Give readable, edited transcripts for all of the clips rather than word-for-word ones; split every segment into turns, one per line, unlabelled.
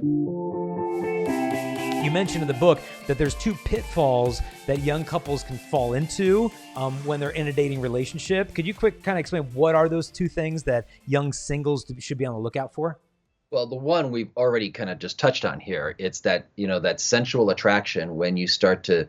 You mentioned in the book that there's two pitfalls that young couples can fall into when they're in a dating relationship. Could you quick kind of explain what are those two things that young singles should be on the lookout for?
Well, the one we've already kind of just touched on here, it's that, that sensual attraction when you start to,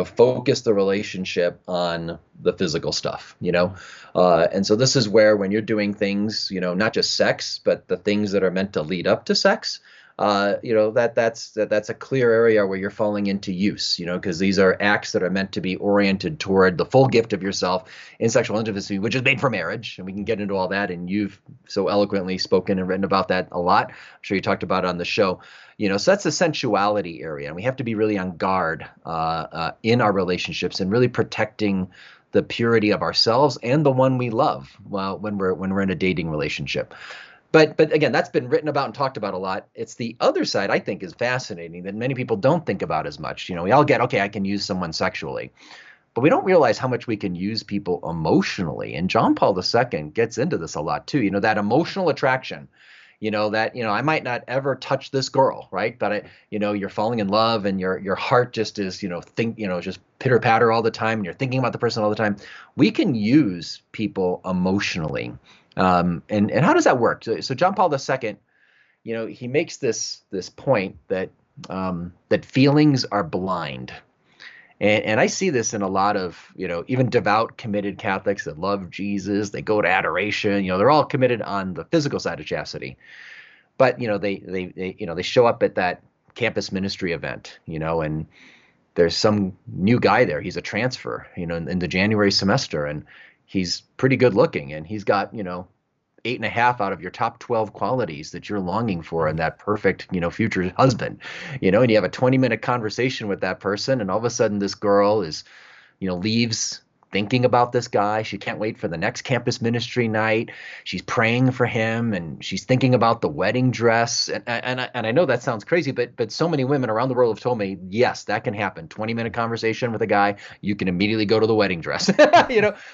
focus the relationship on the physical stuff, and so this is where when you're doing things, not just sex, but the things that are meant to lead up to sex, that's a clear area where you're falling into use, because these are acts that are meant to be oriented toward the full gift of yourself in sexual intimacy, which is made for marriage. And we can get into all that. And you've so eloquently spoken and written about that a lot. I'm sure you talked about it on the show. So that's the sensuality area. And we have to be really on guard in our relationships and really protecting the purity of ourselves and the one we love when we're in a dating relationship. But again, that's been written about and talked about a lot. It's the other side I think is fascinating that many people don't think about as much. We all get, okay, I can use someone sexually, but we don't realize how much we can use people emotionally. And John Paul II gets into this a lot too. That emotional attraction, I might not ever touch this girl, right? But you're falling in love and your heart just is, just pitter patter all the time. And you're thinking about the person all the time. We can use people emotionally. And how does that work? So John Paul II, he makes this point that that feelings are blind. And I see this in a lot of, even devout, committed Catholics that love Jesus. They go to adoration. They're all committed on the physical side of chastity. But, they show up at that campus ministry event, and there's some new guy there. He's a transfer, in the January semester. And he's pretty good looking, and he's got, 8.5 out of your top 12 qualities that you're longing for in that perfect, future husband, and you have a 20-minute conversation with that person. And all of a sudden this girl is, leaves thinking about this guy. She can't wait for the next campus ministry night. She's praying for him, and she's thinking about the wedding dress. And I know that sounds crazy, but so many women around the world have told me, yes, that can happen. 20-minute conversation with a guy, you can immediately go to the wedding dress.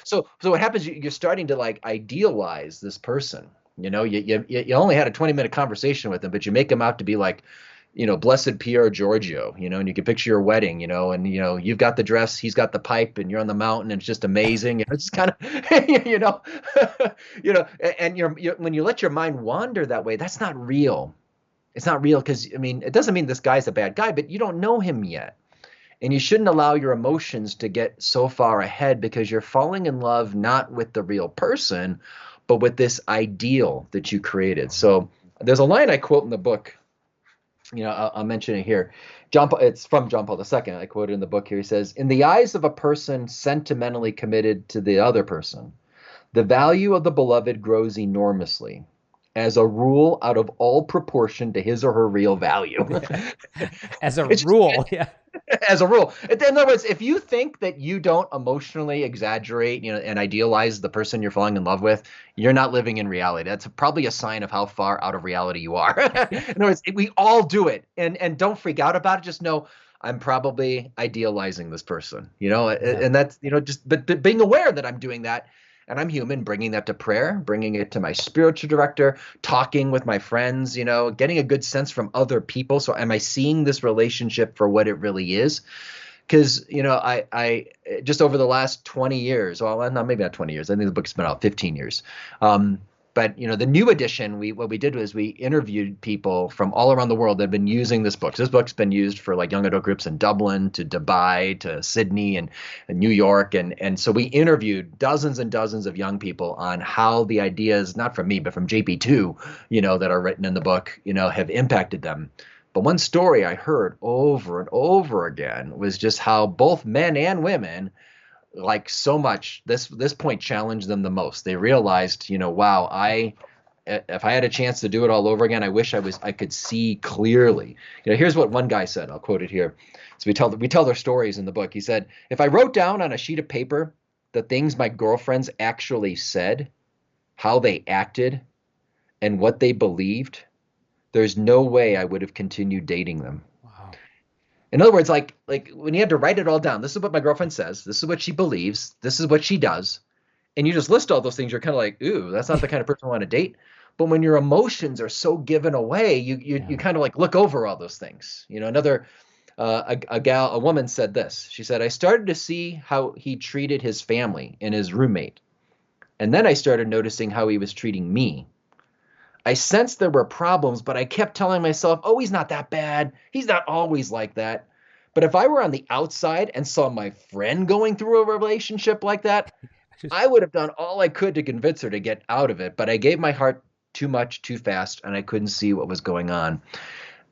So what happens? You're starting to idealize this person. You only had a 20-minute conversation with him, but you make him out to be like, blessed Pier Giorgio, and you can picture your wedding, and, you've got the dress, he's got the pipe, and you're on the mountain, and it's just amazing. And it's kind of, and when you let your mind wander that way, that's not real. It's not real because, it doesn't mean this guy's a bad guy, but you don't know him yet. And you shouldn't allow your emotions to get so far ahead because you're falling in love, not with the real person, but with this ideal that you created. So there's a line I quote in the book. I'll mention it here. It's from John Paul II. I quote it in the book here. He says, "In the eyes of a person sentimentally committed to the other person, the value of the beloved grows enormously, as a rule, out of all proportion to his or her real value."
As a rule, yeah.
As a rule. In other words, if you think that you don't emotionally exaggerate, and idealize the person you're falling in love with, you're not living in reality. That's probably a sign of how far out of reality you are. In other words, we all do it, and don't freak out about it. Just know I'm probably idealizing this person, and that's, but being aware that I'm doing that. And I'm human, bringing that to prayer, bringing it to my spiritual director, talking with my friends, getting a good sense from other people. So am I seeing this relationship for what it really is? Because, I just over the last 20 years, well, no, maybe not 20 years. I think the book's been out 15 years. But, the new edition, what we did was we interviewed people from all around the world that have been using this book. This book's been used for young adult groups in Dublin to Dubai to Sydney and New York. And so we interviewed dozens and dozens of young people on how the ideas, not from me, but from JP2, that are written in the book, have impacted them. But one story I heard over and over again was just how both men and women so much this point challenged them the most. They realized, wow, if I had a chance to do it all over again, I wish I could see clearly. Here's what one guy said. I'll quote it here. So we tell their stories in the book. He said, "If I wrote down on a sheet of paper the things my girlfriends actually said, how they acted, and what they believed, there's no way I would have continued dating them." In other words, like when you had to write it all down, this is what my girlfriend says, this is what she believes, this is what she does, and you just list all those things, you're kind of like, ooh, that's not the kind of person I want to date. But when your emotions are so given away, you kind of like look over all those things. Another a woman said this. She said, I started to see how he treated his family and his roommate. And then I started noticing how he was treating me. I sensed there were problems, but I kept telling myself, oh, he's not that bad. He's not always like that. But if I were on the outside and saw my friend going through a relationship like that, I would have done all I could to convince her to get out of it. But I gave my heart too much too fast, and I couldn't see what was going on.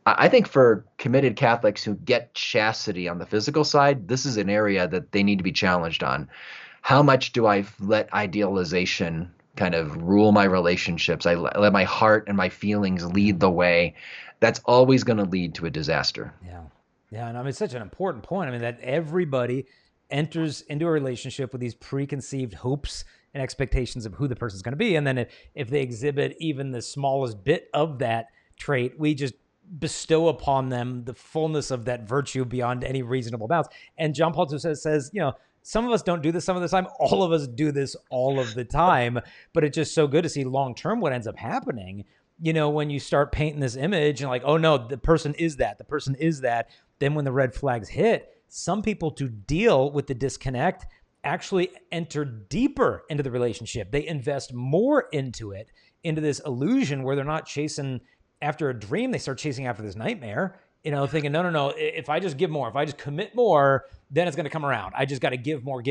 I think for committed Catholics who get chastity on the physical side, this is an area that they need to be challenged on. How much do I let idealization kind of rule my relationships? I let my heart and my feelings lead the way. That's always going to lead to a disaster.
Yeah. Yeah. And I mean, it's such an important point. I mean, that everybody enters into a relationship with these preconceived hopes and expectations of who the person's going to be. And then if they exhibit even the smallest bit of that trait, we just bestow upon them the fullness of that virtue beyond any reasonable bounds. And John Paul II says, some of us don't do this some of the time. All of us do this all of the time. But it's just so good to see long-term what ends up happening, when you start painting this image and like, oh no, the person is that, the person is that. Then when the red flags hit, some people, to deal with the disconnect, actually enter deeper into the relationship. They invest more into it, into this illusion where they're not chasing after a dream. They start chasing after this nightmare, thinking, no. If I just give more, if I just commit more, then it's going to come around. I just got to give more.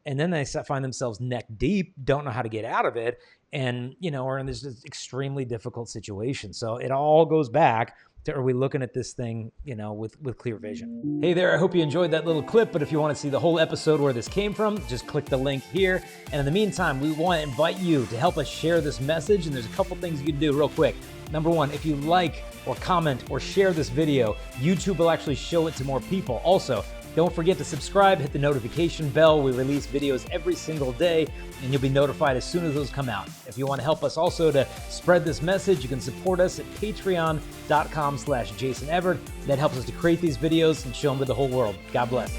And then they find themselves neck deep, don't know how to get out of it. And, are in this extremely difficult situation. So it all goes back to, are we looking at this thing, with clear vision? Hey there, I hope you enjoyed that little clip, but if you want to see the whole episode where this came from, just click the link here. And in the meantime, we want to invite you to help us share this message. And there's a couple things you can do real quick. Number one, if you like or comment or share this video, YouTube will actually show it to more people. Also, don't forget to subscribe, hit the notification bell. We release videos every single day, and you'll be notified as soon as those come out. If you want to help us also to spread this message, you can support us at patreon.com/Jason Evert. That helps us to create these videos and show them to the whole world. God bless.